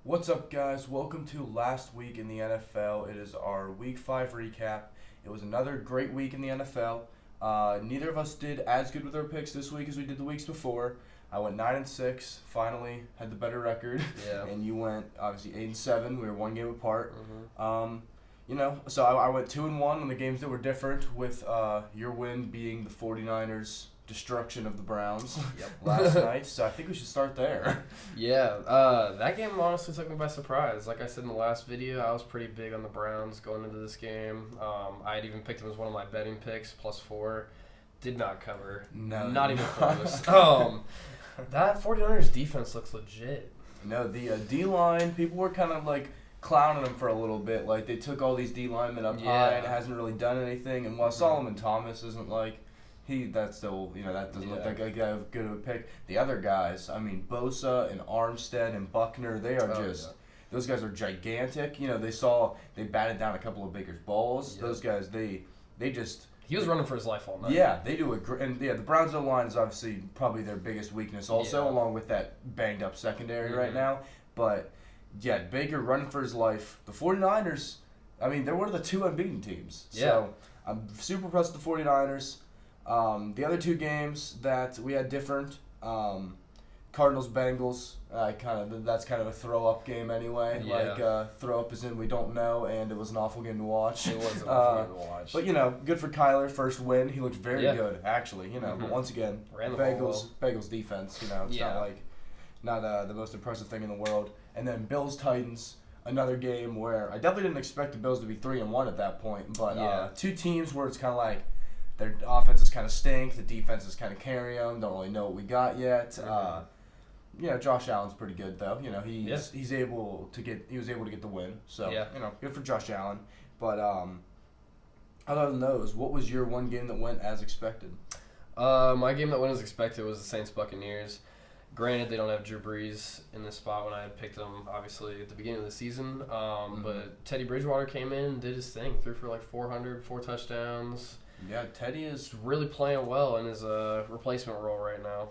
What's up, guys? Welcome to last week in the NFL. It is our Week 5 recap. It was another great week in the NFL. Neither of us did as good with our picks this week as we did the weeks before. I went 9-6, finally had the better record. Yeah. And you went obviously 8-7. We were one game apart. Mm-hmm. So I went 2-1 on the games that were different, with your win being the 49ers' destruction of the Browns last night. So I think we should start there. Yeah, that game honestly took me by surprise. Like I said in the last video, I was pretty big on the Browns going into this game. I had even picked them as one of my betting picks, +4. Did not cover. No. Not even close. That 49ers defense looks legit. No, the D-line, people were kind of like clowning them for a little bit. Like, they took all these D-linemen up high and it hasn't really done anything. And while Solomon Thomas isn't like, that doesn't look like a good of a pick. The other guys, I mean, Bosa and Armstead and Buckner, they are those guys are gigantic. You know, they batted down a couple of Baker's balls. Yep. Those guys, they just... He was running for his life all night. Yeah, they do the Browns O-line is obviously probably their biggest weakness also, along with that banged up secondary right now. But, yeah, Baker running for his life. The 49ers, I mean, they're one of the two unbeaten teams. So I'm super impressed with the 49ers. The other two games that we had different, Cardinals-Bengals, that's kind of a throw-up game anyway. Yeah. Throw-up is in we don't know, and it was an awful game to watch. It was an awful game to watch. But, good for Kyler, first win. He looked very good, actually, But once again, Ran the ball Bengals defense, it's not the most impressive thing in the world. And then Bills-Titans, another game where I definitely didn't expect the Bills to be 3-1 at that point. But two teams where it's kind of like their offenses kind of stink, the defenses kind of carry them, don't really know what we got yet. Josh Allen's pretty good though. He was able to get the win. So good for Josh Allen. But other than those, what was your one game that went as expected? My game that went as expected was the Saints-Buccaneers. Granted, they don't have Drew Brees in this spot when I had picked them, obviously, at the beginning of the season. But Teddy Bridgewater came in and did his thing. Threw for like 400, 4 touchdowns. Yeah, Teddy is really playing well in his replacement role right now.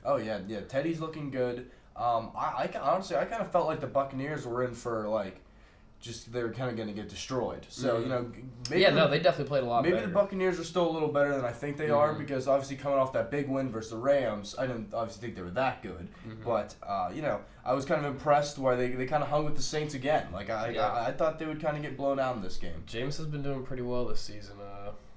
Oh, yeah. Teddy's looking good. Honestly, I kind of felt like the Buccaneers were in for, they were kind of going to get destroyed. So, they definitely played a lot better. Maybe the Buccaneers are still a little better than I think they are, because obviously coming off that big win versus the Rams, I didn't obviously think they were that good. But, I was kind of impressed where they kind of hung with the Saints again. I thought they would kind of get blown out in this game. Jameis has been doing pretty well this season,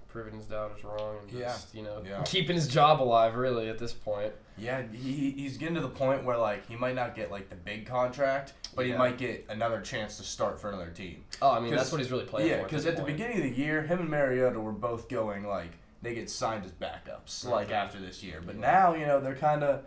proving his doubters wrong and just, Yeah. keeping his job alive, really, at this point. Yeah, he's getting to the point where, he might not get, the big contract, but he might get another chance to start for another team. Oh, I mean, that's what he's really playing for. Yeah, because at the beginning of the year, him and Mariota were both going, they get signed as backups, after this year. But now, they're kind of,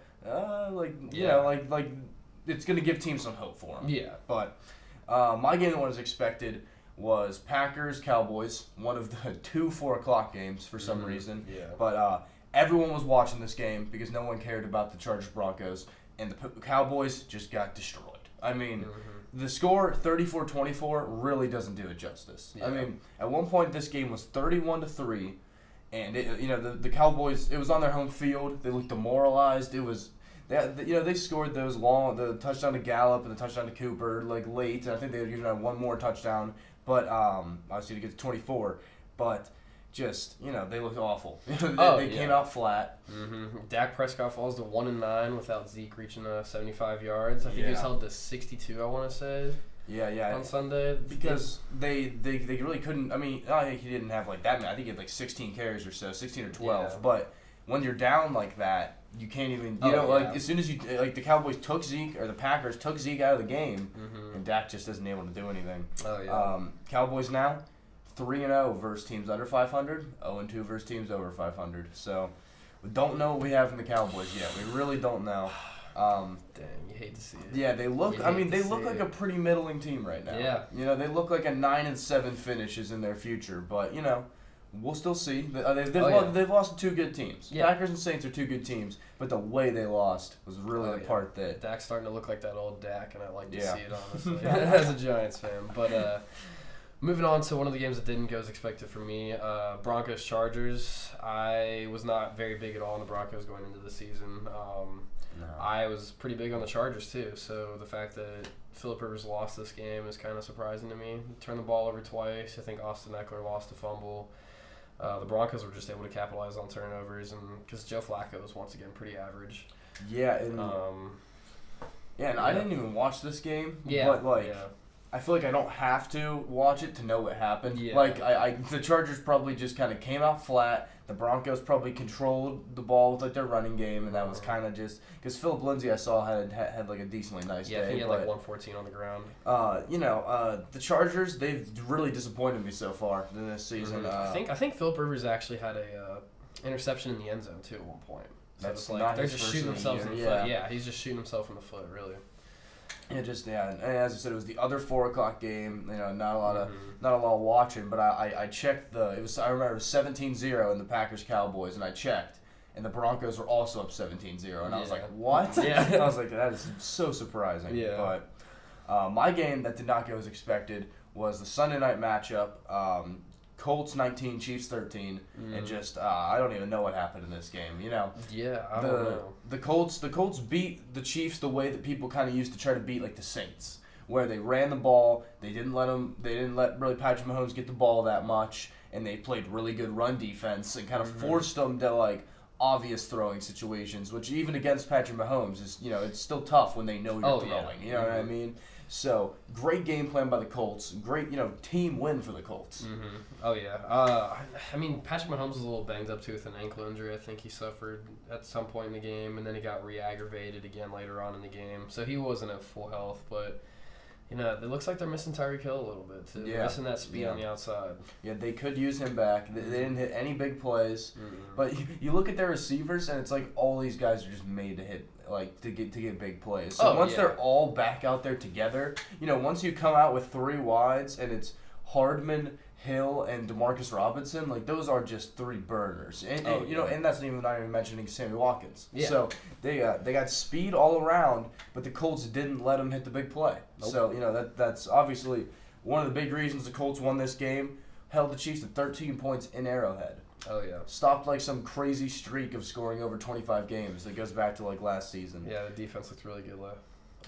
it's going to give teams some hope for them. Yeah. But my game that was expected was Packers-Cowboys, one of the 2 4:00 games for some reason. Yeah. But everyone was watching this game because no one cared about the Chargers-Broncos, and the Cowboys just got destroyed. I mean, the score, 34-24, really doesn't do it justice. Yeah. I mean, at one point this game was 31-3, and the Cowboys, it was on their home field. They looked demoralized. It was... They scored the touchdown to Gallup and the touchdown to Cooper, late. And I think they even had one more touchdown, but obviously to get to 24. But just, they looked awful. They came out flat. Dak Prescott falls to 1-9 without Zeke reaching 75 yards. I think he was held to 62, I want to say. Yeah. On Sunday. Because they really couldn't. I mean, he didn't have that many. I think he had 16 carries or so, 16 or 12. Yeah. But when you're down like that, you can't even, as soon as the Cowboys took Zeke, or the Packers took Zeke out of the game, and Dak just isn't able to do anything. Oh, yeah. Cowboys now, 3-0 versus teams under 500, 0-2 versus teams over 500. So, we don't know what we have from the Cowboys yet. We really don't know. Dang, you hate to see it. Yeah, they look, they look like a pretty middling team right now. Yeah. They look like a 9-7 finish is in their future, but, we'll still see. They've lost to 2 good teams. Yeah. Packers and Saints are 2 good teams, but the way they lost was really the part that... Dak's starting to look like that old Dak, and I like to see it, honestly, as a Giants fan. But moving on to one of the games that didn't go as expected for me, Broncos-Chargers. I was not very big at all on the Broncos going into the season. No. I was pretty big on the Chargers too. So the fact that Phillip Rivers lost this game is kind of surprising to me. He turned the ball over twice. I think Austin Eckler lost a fumble. The Broncos were just able to capitalize on turnovers, and because Joe Flacco was once again pretty average. Yeah, and I didn't even watch this game. Yeah, but I feel like I don't have to watch it to know what happened. Yeah. Like the Chargers probably just kind of came out flat. The Broncos probably controlled the ball with like their running game, and that was kind of just because Philip Lindsay I saw had like a decently nice day. Yeah, I think he had like 114 on the ground. The Chargers, they've really disappointed me so far in this season. I think Philip Rivers actually had a interception in the end zone too at one point. So That's it's like not they're his just first shooting in the themselves in the year, foot. Yeah, he's just shooting himself in the foot, really. And as I said, it was the other 4:00 game. Not a lot of watching, but I checked I remember it was 17-0 in the Packers Cowboys, and I checked, and the Broncos were also up 17-0, and I was like, what? Yeah. I was like, that is so surprising. Yeah. But my game that did not go as expected was the Sunday night matchup. Colts 19, Chiefs 13, and just I don't even know what happened in this game. Yeah, I don't know. The Colts beat the Chiefs the way that people kind of used to try to beat like the Saints, where they ran the ball, they didn't let really Patrick Mahomes get the ball that much, and they played really good run defense and kind of forced them to like obvious throwing situations, which even against Patrick Mahomes is it's still tough when they know you're throwing. You know what I mean? So, great game plan by the Colts. Great, team win for the Colts. Mm-hmm. Oh, yeah. I mean, Patrick Mahomes was a little banged up, too, with an ankle injury. I think he suffered at some point in the game, and then he got re-aggravated again later on in the game. So, he wasn't at full health, but, it looks like they're missing Tyreek Hill a little bit, too. Yeah. They're missing that speed on the outside. Yeah, they could use him back. They didn't hit any big plays. Mm-hmm. But you look at their receivers, and it's like all these guys are just made to hit to get big plays. So once they're all back out there together, once you come out with three wides and it's Hardman, Hill, and Demarcus Robinson, like those are just three burners. And and that's not even mentioning Sammy Watkins. Yeah. So they got speed all around, but the Colts didn't let them hit the big play. Nope. So that's obviously one of the big reasons the Colts won this game. Held the Chiefs to 13 points in Arrowhead. Oh, yeah. Stopped like some crazy streak of scoring over 25 games that goes back to like last season. Yeah, the defense looked really good left.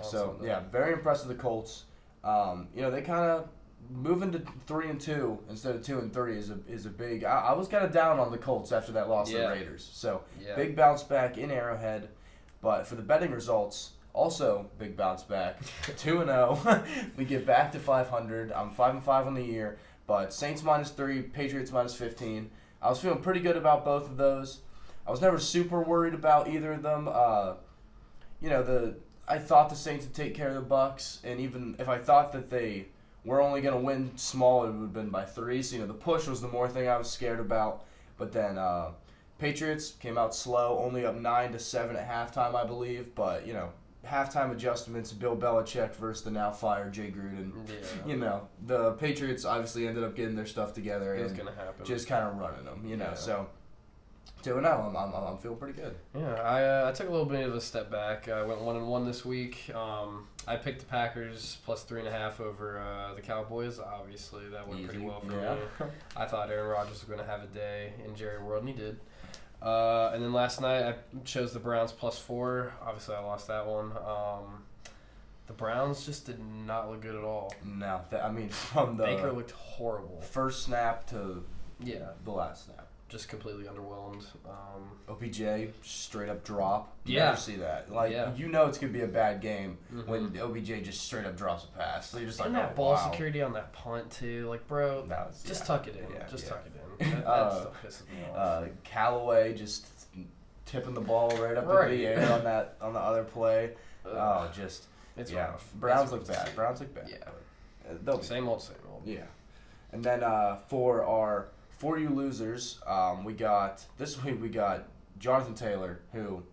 So, very impressed with the Colts. They kind of moving to 3-2 instead of 2-3 is a big. I was kind of down on the Colts after that loss to the Raiders. So, big bounce back in Arrowhead. But for the betting results, also big bounce back. 2-0. We get back to 500. I'm 5-5 on the year. But Saints -3, Patriots -15. I was feeling pretty good about both of those. I was never super worried about either of them. I thought the Saints would take care of the Bucs, and even if I thought that they were only going to win small, it would have been by 3. So the push was the more thing I was scared about. But then Patriots came out slow, only up 9-7 at halftime, I believe. But halftime adjustments, Bill Belichick versus the now fired Jay Gruden. Yeah. The Patriots obviously ended up getting their stuff together. It was going to happen. Just kind of running them, So, 2-0, I'm feeling pretty good. Yeah, I took a little bit of a step back. I went 1-1 this week. I picked the Packers +3.5 over the Cowboys. Obviously, that went pretty well for me. I thought Aaron Rodgers was going to have a day in Jerry World, and he did. And then last night I chose the Browns +4. Obviously, I lost that one. The Browns just did not look good at all. No, from the Baker looked horrible. First snap to the last snap. Just completely underwhelmed. OBJ straight up drop. You never see that. It's gonna be a bad game when OBJ just straight up drops a pass. So you're just and that ball security on that punt too, bro. Just tuck it in. Tuck it in. That stuff pisses me off. Callaway just tipping the ball right up in the air on the other play. It's rough. Browns look bad. Yeah. Same old. Yeah. And then for you losers, this week we got Jonathan Taylor, who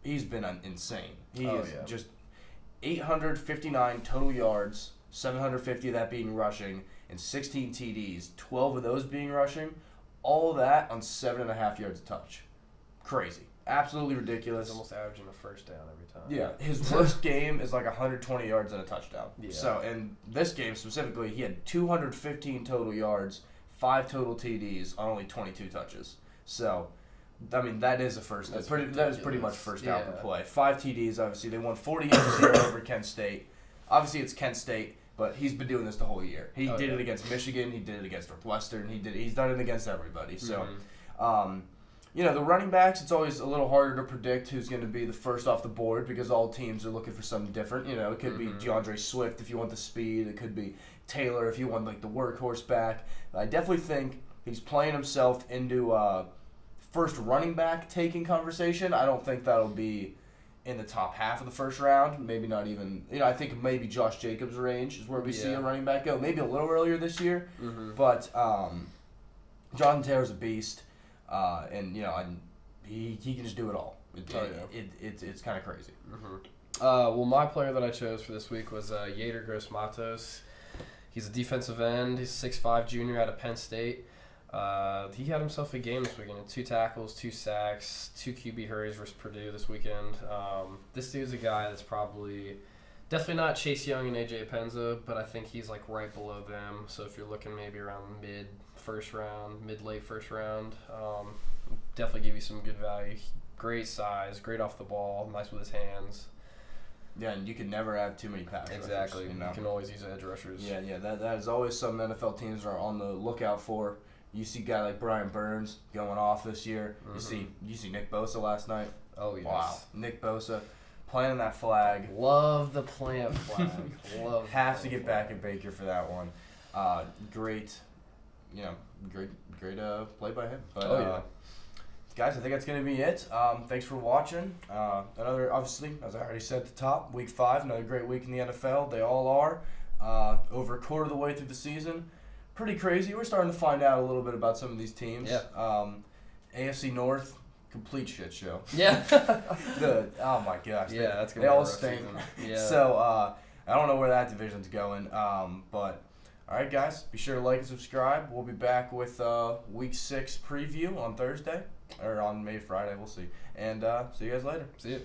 he's been insane. He is just 859 total yards, 750 of that being rushing, and 16 TDs, 12 of those being rushing, all of that on 7.5 yards a touch. Crazy. Absolutely ridiculous. He's almost averaging a first down every time. Yeah, his worst game is like 120 yards and a touchdown. Yeah. So in this game specifically, he had 215 total yards, 5 total TDs on only 22 touches. So I mean, that is a first. That is pretty much first down per play. 5 TDs, obviously. They won 48-0 over Kent State. Obviously, it's Kent State, but he's been doing this the whole year. He did it against Michigan. He did it against Northwestern. He's done it against everybody. So, the running backs, it's always a little harder to predict who's going to be the first off the board because all teams are looking for something different. It could be DeAndre Swift if you want the speed. It could be Taylor if you want like the workhorse back. I definitely think he's playing himself into first running back taking conversation. I don't think that'll be in the top half of the first round. Maybe not even. I think maybe Josh Jacobs' range is where we see a running back go. Maybe a little earlier this year, but Jonathan Taylor's a beast. And he can just do it all. It's kind of crazy. Well, my player that I chose for this week was Yader Gross-Matos. He's a defensive end. He's a 6'5" junior out of Penn State. He had himself a game this weekend. 2 tackles, 2 sacks, 2 QB hurries versus Purdue this weekend. This dude's a guy that's definitely not Chase Young and AJ Penza, but I think he's like right below them. So if you're looking maybe around mid-late first round, definitely give you some good value. Great size, great off the ball, nice with his hands. Yeah, and you can never have too many pass rushers. Exactly. You can always use edge rushers. Yeah, that is always something NFL teams are on the lookout for. You see a guy like Brian Burns going off this year. You see Nick Bosa last night. Oh, yes. Wow. Nick Bosa planting that flag. Love the plant flag. Have to get back at Baker for that one. Great play by him. But, guys, I think that's going to be it. Thanks for watching. Another, obviously, as I already said at the top, Week 5, another great week in the NFL. They all are. Over a quarter of the way through the season. Pretty crazy. We're starting to find out a little bit about some of these teams. Yeah. AFC North, complete shit show. Yeah. Oh, my gosh. Yeah, that's going to be They all stink. Yeah. So, I don't know where that division's going. But, all right, guys, be sure to like and subscribe. We'll be back with Week 6 preview on Thursday. Or on maybe Friday, we'll see. And see you guys later. See you.